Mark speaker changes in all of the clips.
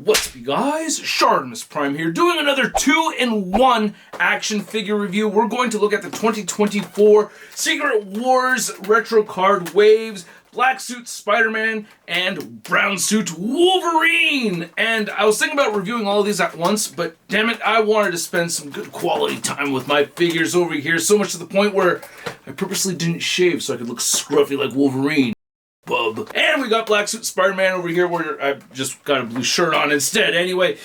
Speaker 1: What's up, you guys? ShartimusPrime here, doing another 2-in-1 action figure review. We're going to look at the 2024 Secret Wars retro card waves, black suit Spider-Man, and brown suit Wolverine. And I was thinking about reviewing all of these at once, but damn it, I wanted to spend some good quality time with my figures over here, so much to the point where I purposely didn't shave so I could look scruffy like Wolverine. Bub. And we got black suit Spider-Man over here where I just got a blue shirt on instead. Anyway,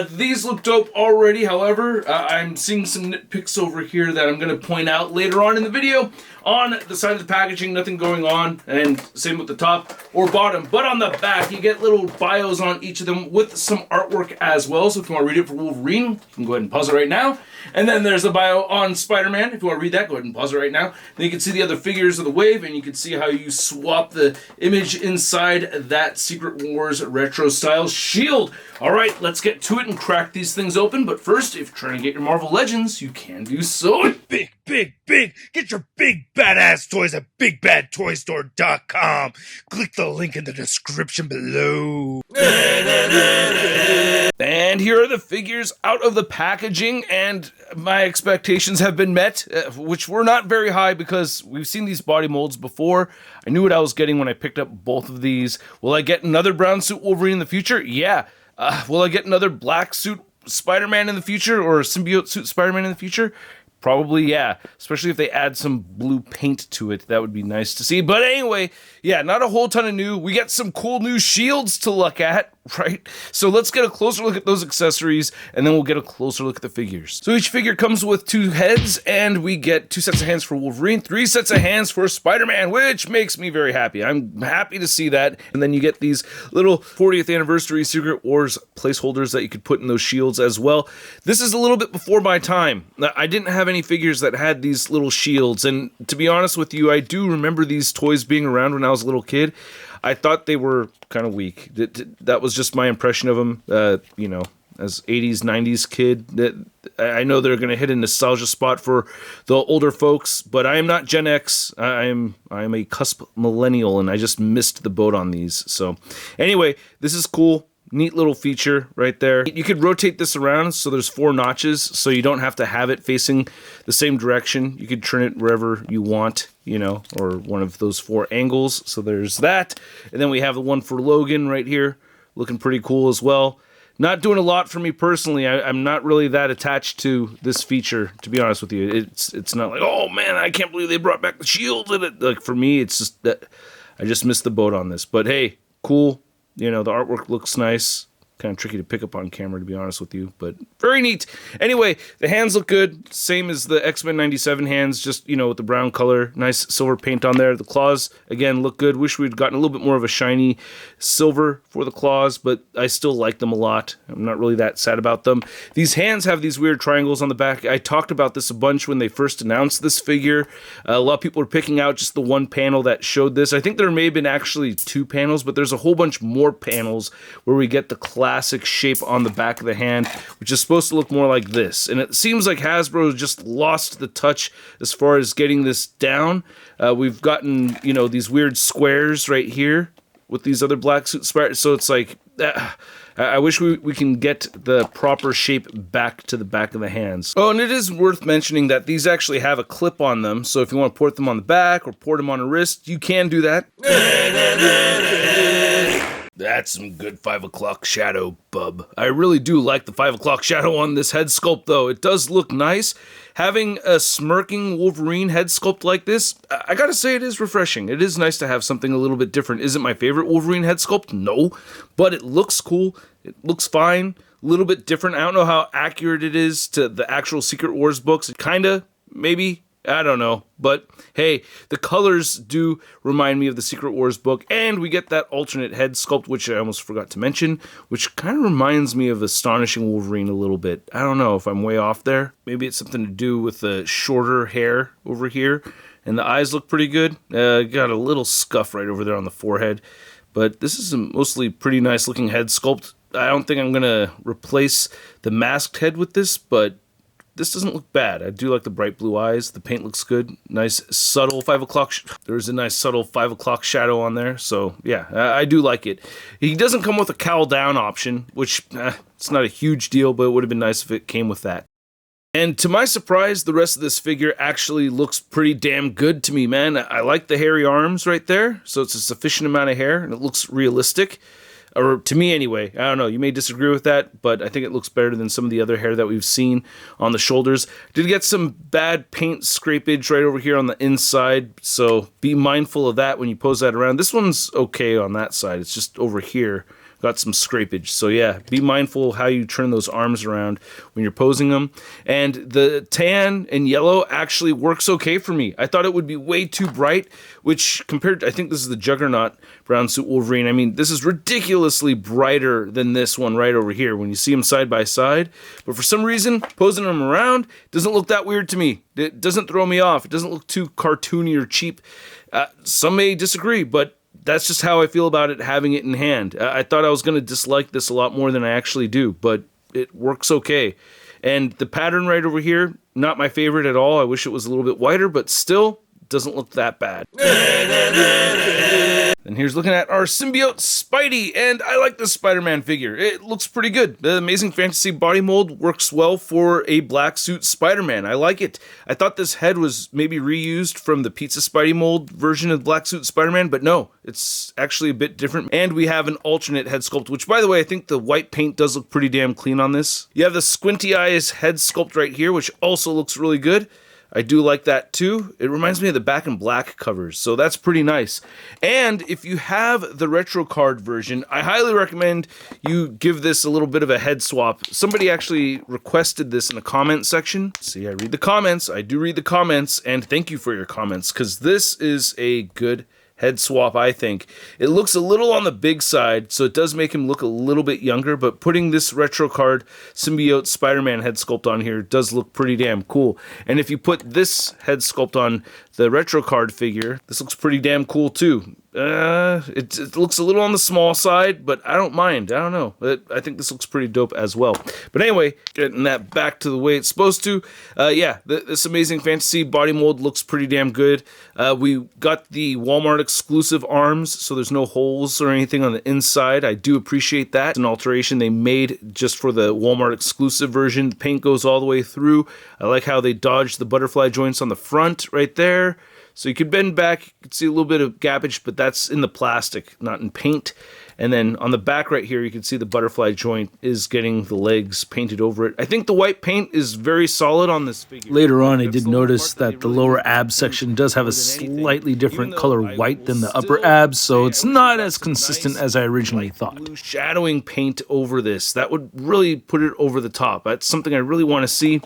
Speaker 1: these look dope already. However, I'm seeing some nitpicks over here that I'm going to point out later on in the video. On the side of the packaging, nothing going on, and same with the top or bottom. But on the back, you get little bios on each of them with some artwork as well. So if you want to read it for Wolverine, you can go ahead and pause it right now. And then there's a bio on Spider-Man. If you want to read that, go ahead and pause it right now. Then you can see the other figures of the wave, and you can see how you swap the image inside that Secret Wars retro style shield. All right, let's get to it and crack these things open. But first, if you're trying to get your Marvel Legends, you can do so.
Speaker 2: Big! Get your big badass toys at BigBadToyStore.com. Click the link in the description below.
Speaker 1: And here are the figures out of the packaging, and my expectations have been met, which were not very high because we've seen these body molds before. I knew what I was getting when I picked up both of these. Will I get another brown suit Wolverine in the future? Yeah. Will I get another black suit Spider-Man in the future, or a symbiote suit Spider-Man in the future? Probably, yeah. Especially if they add some blue paint to it. That would be nice to see. But anyway, yeah, not a whole ton of new. We got some cool new shields to look at, right? So let's get a closer look at those accessories, and then we'll get a closer look at the figures. So each figure comes with 2 heads, and we get 2 sets of hands for Wolverine, 3 sets of hands for Spider-Man, which makes me very happy. I'm happy to see that. And then you get these little 40th anniversary Secret Wars placeholders that you could put in those shields as well. This is a little bit before my time. I didn't have any figures that had these little shields, and to be honest with you, I do remember these toys being around when I was a little kid. I thought they were kind of weak. That was just my impression of them, you know, as 80s, 90s kid. I know they're going to hit a nostalgia spot for the older folks, but I am not Gen X. I am a cusp millennial, and I just missed the boat on these. So anyway, this is cool. Neat little feature right there. You could rotate this around so there's 4 notches, so you don't have to have it facing the same direction. You could turn it wherever you want, you know, or one of those 4 angles. So there's that. And then we have the one for Logan right here, looking pretty cool as well. Not doing a lot for me personally. I'm not really that attached to this feature, to be honest with you. It's not like, oh man, I can't believe they brought back the shield. Like, for me, it's just that I just missed the boat on this. But hey, cool. You know, the artwork looks nice. Kind of tricky to pick up on camera, to be honest with you, but very neat. Anyway, the hands look good. Same as the X-Men 97 hands, just, you know, with the brown color. Nice silver paint on there. The claws, again, look good. Wish we'd gotten a little bit more of a shiny silver for the claws, but I still like them a lot. I'm not really that sad about them. These hands have these weird triangles on the back. I talked about this a bunch when they first announced this figure. A lot of people are picking out just the one panel that showed this. I think there may have been actually 2 panels, but there's a whole bunch more panels where we get the classic shape on the back of the hand, which is supposed to look more like this. And it seems like Hasbro just lost the touch as far as getting this down. We've gotten, you know, these weird squares right here with these other black suit spiders. So it's like, I wish we can get the proper shape back to the back of the hands. Oh, and it is worth mentioning that these actually have a clip on them. So if you want to port them on the back or port them on a wrist, you can do that. That's some good 5 o'clock shadow, bub. I really do like the 5 o'clock shadow on this head sculpt, though. It does look nice. Having a smirking Wolverine head sculpt like this, I gotta say it is refreshing. It is nice to have something a little bit different. Is it my favorite Wolverine head sculpt? No. But it looks cool. It looks fine. A little bit different. I don't know how accurate it is to the actual Secret Wars books. Kinda, maybe. I don't know, but hey, the colors do remind me of the Secret Wars book, and we get that alternate head sculpt, which I almost forgot to mention, which kind of reminds me of Astonishing Wolverine a little bit. I don't know if I'm way off there. Maybe it's something to do with the shorter hair over here, and the eyes look pretty good. Got a little scuff right over there on the forehead, but this is a mostly pretty nice looking head sculpt. I don't think I'm going to replace the masked head with this, but this doesn't look bad. I do like the bright blue eyes. The paint looks good. Nice subtle 5 o'clock. There's a nice subtle 5 o'clock shadow on there. So yeah, I do like it. He doesn't come with a cowl down option, which it's not a huge deal, but it would have been nice if it came with that. And to my surprise, the rest of this figure actually looks pretty damn good to me, man. I like the hairy arms right there. So it's a sufficient amount of hair and it looks realistic. Or to me anyway. I don't know, you may disagree with that, but I think it looks better than some of the other hair that we've seen on the shoulders. Did get some bad paint scrapage right over here on the inside, so be mindful of that when you pose that around. This one's okay on that side, it's just over here. Got some scrapage. So yeah, be mindful how you turn those arms around when you're posing them. And the tan and yellow actually works okay for me. I thought it would be way too bright, which compared to, I think this is the Juggernaut brown suit Wolverine. I mean, this is ridiculously brighter than this one right over here when you see them side by side. But for some reason, posing them around doesn't look that weird to me. It doesn't throw me off. It doesn't look too cartoony or cheap. Some may disagree, but that's just how I feel about it having it in hand. I thought I was going to dislike this a lot more than I actually do, but it works okay. And the pattern right over here, not my favorite at all. I wish it was a little bit whiter, but still doesn't look that bad. And here's looking at our Symbiote Spidey, and I like this Spider-Man figure. It looks pretty good. The Amazing Fantasy body mold works well for a black suit Spider-Man. I like it. I thought this head was maybe reused from the Pizza Spidey mold version of black suit Spider-Man, but no, it's actually a bit different. And we have an alternate head sculpt, which by the way, I think the white paint does look pretty damn clean on this. You have the squinty eyes head sculpt right here, which also looks really good. I do like that too. It reminds me of the Back in Black covers, so that's pretty nice. And if you have the retro card version, I highly recommend you give this a little bit of a head swap. Somebody actually requested this in the comment section. See, I read the comments. I do read the comments, and thank you for your comments, because this is a good head swap, I think. It looks a little on the big side, so it does make him look a little bit younger, but putting this retro card Symbiote Spider-Man head sculpt on here does look pretty damn cool. And if you put this head sculpt on the retro card figure, this looks pretty damn cool too. It looks a little on the small side, but I don't mind. I don't know. I think this looks pretty dope as well. But anyway, getting that back to the way it's supposed to. Yeah, this Amazing Fantasy body mold looks pretty damn good. We got the Walmart exclusive arms, so there's no holes or anything on the inside. I do appreciate that. It's an alteration they made just for the Walmart exclusive version. The paint goes all the way through. I like how they dodged the butterfly joints on the front right there. So you could bend back, you could see a little bit of gappage, but that's in the plastic, not in paint. And then on the back right here, you can see the butterfly joint is getting the legs painted over it. I think the white paint is very solid on this figure.
Speaker 3: Later on, I did notice that the lower ab section does have a slightly different color white than the upper abs, so it's not as consistent as I originally thought.
Speaker 1: Blue shadowing paint over this, that would really put it over the top. That's something I really want to see.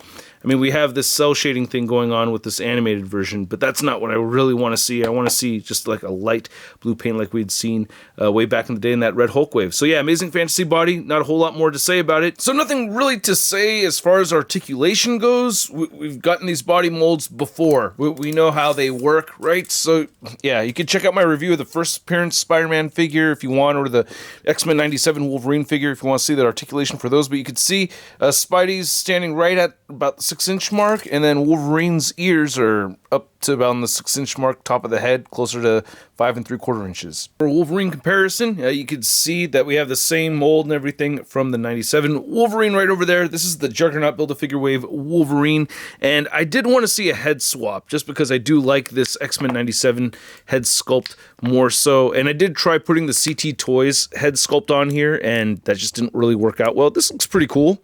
Speaker 1: I mean, we have this cell shading thing going on with this animated version, but that's not what I really want to see. I want to see just like a light blue paint like we'd seen way back in the day in that Red Hulk wave. So yeah, Amazing Fantasy body, not a whole lot more to say about it. So nothing really to say as far as articulation goes. We've gotten these body molds before. We know how they work, right? So yeah, you can check out my review of the first appearance Spider-Man figure if you want, or the X-Men 97 Wolverine figure if you want to see that articulation for those. But you could see Spidey's standing right at about the 6-inch mark, and then Wolverine's ears are up to about the 6-inch mark, top of the head, closer to 5 3/4 inches. For Wolverine comparison, you can see that we have the same mold and everything from the 97 Wolverine right over there. This is the Juggernaut Build-A-Figure Wave Wolverine, and I did want to see a head swap, just because I do like this X-Men 97 head sculpt more so, and I did try putting the CT Toys head sculpt on here, and that just didn't really work out well. This looks pretty cool.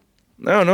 Speaker 1: I don't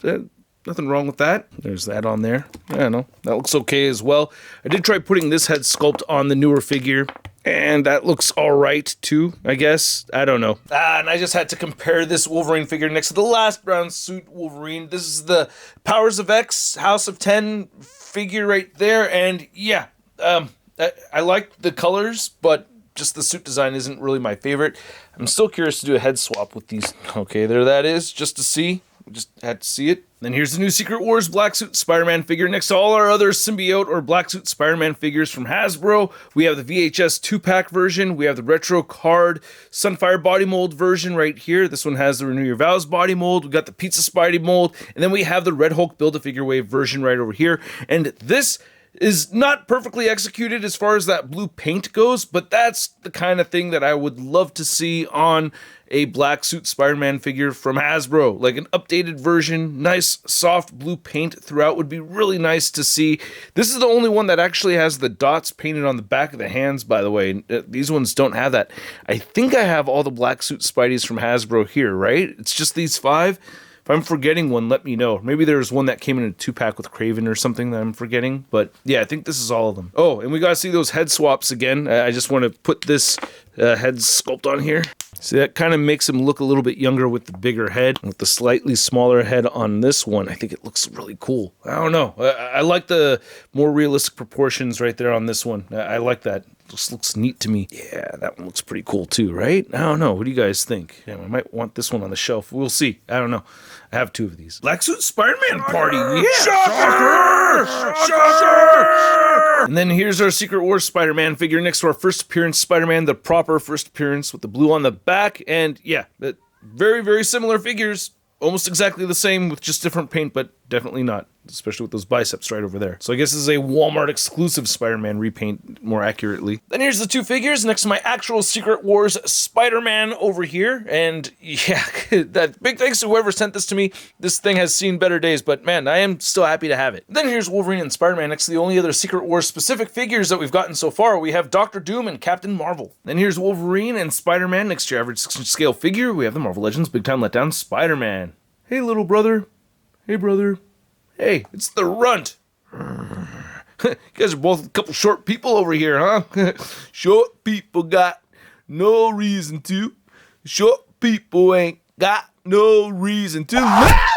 Speaker 1: know. Nothing wrong with that. There's that on there. I don't know. That looks okay as well. I did try putting this head sculpt on the newer figure, and that looks all right too, I guess. I don't know. And I just had to compare this Wolverine figure next to the last brown suit Wolverine. This is the Powers of X House of 10 figure right there, and yeah, I like the colors, but just the suit design isn't really my favorite. I'm still curious to do a head swap with these. Okay, there that is, just to see. Just had to see it. Then here's the new Secret Wars Black Suit Spider-Man figure next to all our other Symbiote or Black Suit Spider-Man figures from Hasbro. We have the VHS 2-pack version. We have the retro card Sunfire body mold version right here. This one has the Renew Your Vows body mold. We got the Pizza Spidey mold. And then we have the Red Hulk Build-A-Figure Wave version right over here. And this is not perfectly executed as far as that blue paint goes, but that's the kind of thing that I would love to see on a Black Suit Spider-Man figure from Hasbro. Like an updated version, nice soft blue paint throughout would be really nice to see. This is the only one that actually has the dots painted on the back of the hands, by the way. These ones don't have that. I think I have all the Black Suit Spideys from Hasbro here, right? It's just these 5. If I'm forgetting one, let me know. Maybe there's one that came in a 2-pack with Kraven or something that I'm forgetting. But yeah, I think this is all of them. Oh, and we gotta see those head swaps again. I just want to put this head sculpt on here. See, that kind of makes him look a little bit younger with the bigger head. With the slightly smaller head on this one, I think it looks really cool. I don't know. I like the more realistic proportions right there on this one. I like that. This looks neat to me. Yeah, that one looks pretty cool too, right? I don't know. What do you guys think? Yeah, I might want this one on the shelf. We'll see. I don't know. I have 2 of these. Black Suit Spider-Man Party! Yeah! Shocker! Shocker! And then here's our Secret Wars Spider-Man figure next to our first appearance Spider-Man, the proper first appearance with the blue on the back. And yeah, very, very similar figures. Almost exactly the same with just different paint, but definitely not. Especially with those biceps right over there. So I guess this is a Walmart exclusive Spider-Man repaint, more accurately. Then here's the 2 figures next to my actual Secret Wars Spider-Man over here. And yeah, that big thanks to whoever sent this to me. This thing has seen better days, but man, I am still happy to have it. Then here's Wolverine and Spider-Man next to the only other Secret Wars specific figures that we've gotten so far. We have Doctor Doom and Captain Marvel. Then here's Wolverine and Spider-Man next to your average 6-inch scale figure. We have the Marvel Legends Big Time Letdown Spider-Man. Hey, little brother. Hey, brother. Hey, it's the Runt. You guys are both a couple short people over here, huh? Short people got no reason to. Short people ain't got no reason to.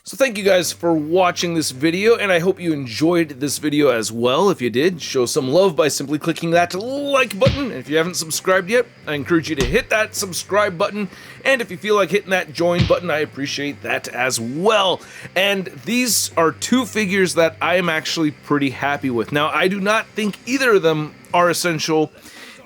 Speaker 1: So thank you guys for watching this video, and I hope you enjoyed this video as well. If you did, show some love by simply clicking that like button. And if you haven't subscribed yet, I encourage you to hit that subscribe button. And if you feel like hitting that join button, I appreciate that as well. And these are 2 figures that I am actually pretty happy with. Now, I do not think either of them are essential.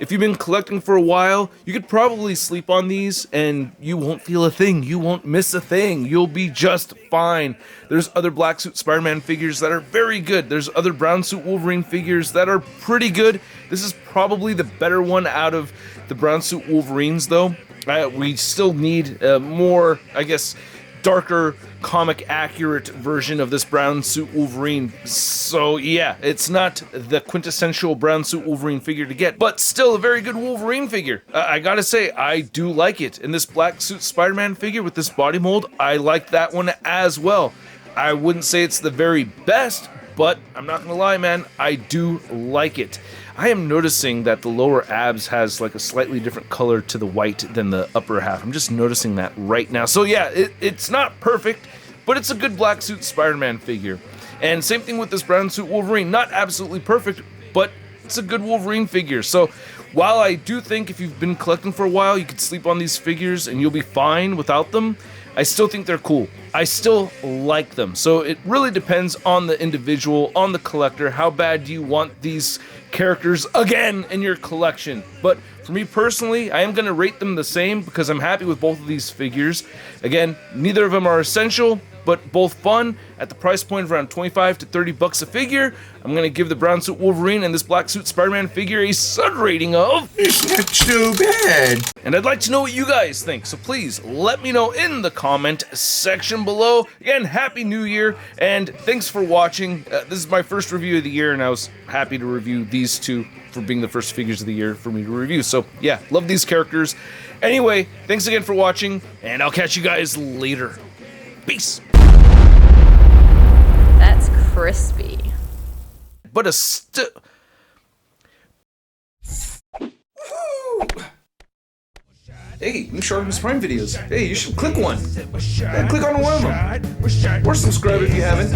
Speaker 1: If you've been collecting for a while, you could probably sleep on these and you won't feel a thing. You won't miss a thing. You'll be just fine. There's other Black Suit Spider-Man figures that are very good. There's other Brown Suit Wolverine figures that are pretty good. This is probably the better one out of the Brown Suit Wolverines, though. We still need more, I guess, darker, comic accurate version of this Brown Suit Wolverine. So yeah, it's not the quintessential Brown Suit Wolverine figure to get, but still a very good Wolverine figure. I gotta say, I do like it. And this Black Suit Spider-Man figure with this body mold, I like that one as well. I wouldn't say it's the very best, but I'm not gonna lie, man, I do like it. I am noticing that the lower abs has like a slightly different color to the white than the upper half. I'm just noticing that right now. So yeah, it's not perfect, but it's a good Black Suit Spider-Man figure. And same thing with this Brown Suit Wolverine. Not absolutely perfect, but it's a good Wolverine figure. So while I do think if you've been collecting for a while, you could sleep on these figures and you'll be fine without them, I still think they're cool. I still like them. So it really depends on the individual, on the collector. How bad do you want these characters again in your collection? But for me personally, I am going to rate them the same because I'm happy with both of these figures. Again, neither of them are essential, but both fun. At the price point of around 25 to 30 bucks a figure, I'm going to give the Brown Suit Wolverine and this Black Suit Spider-Man figure a stud rating of...
Speaker 2: It's not too bad.
Speaker 1: And I'd like to know what you guys think, so please let me know in the comment section below. Again, Happy New Year, and thanks for watching. This is my first review of the year, and I was happy to review these 2 for being the first figures of the year for me to review. So yeah, love these characters. Anyway, thanks again for watching, and I'll catch you guys later. Peace.
Speaker 4: That's crispy.
Speaker 1: But hey, new ShartimusPrime videos. Hey, you should click one. Yeah, click on one of them. Or subscribe if you haven't.